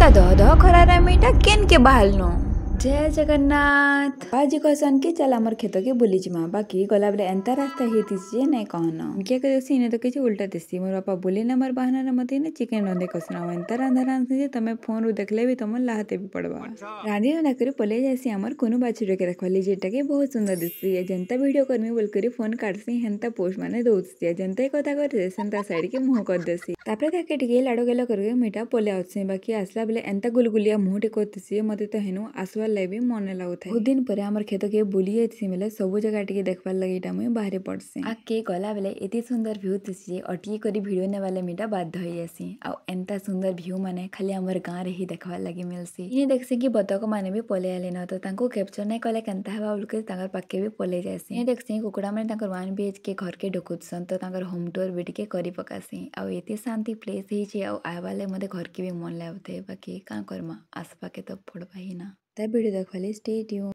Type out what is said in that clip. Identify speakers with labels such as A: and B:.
A: एता दह दह खरारे मीटा केन के बाहलनो जय जगन्नाथ बाजी कहसन कि चल आमर खेत के बुली जिमा बाकी गला बेले एंता रास्ता हेती जे नहीं कहना क्या करे सीने तो किछ उल्टा दिसी मोर बापा बोले ना मर बहाना न मते ने चिकन रंधे कसना एंता रांधा रांधे जे तमे फोन रु देखले भी तमन लाहते भी पड़वा रांधी ना करी पले जासी आमर कोनो बाछुरे के रखवाली जेटा के बहुत सुंदर दिसी जनता वीडियो करमी बोल करी फोन काटसी हेंता पोस्ट माने दउसी जनता कथा करे सेंता साइड के मुंह कर देसी तापरे ताके टिके लाडो गेलो करके मीठा पोले आछे बाकी आसला बेले एंता गुलगुलिया मुंह टेकोतसी मते तो हेनु आसवा भी मन लगुଥାଏ बहुत दिन पर आमर खेत के बुली जाइसी बेले सब जगह टिके देखबार लगी मुई बाहर पड़सी आके गला बेले एती सुंदर व्यू दिसी अटकी करी वीडियो ने वाले मीटा बाध्य होई जासी आ एंता सुंदर व्यू माने खाली आमर गां रे ही देखबार लगी मिलसी इने देखसी कि बतक माने भी पले आले न तो तांको कैप्चर नै कले केनता हवा बोलके तांकर पाके भी पले जासी इने देखसी कुकुड़ा माने तांकर 1 BHK घर के ढकुतसन तो तांकर होम टूर भी टिके करी पकासी आ एती शांति प्लेस ही जे आ आवाले मते घर के भी मन लागथे बाकी का करमा आसपा के तो पड़बा ही ना वीडियो देखवाली स्टे ट्यून।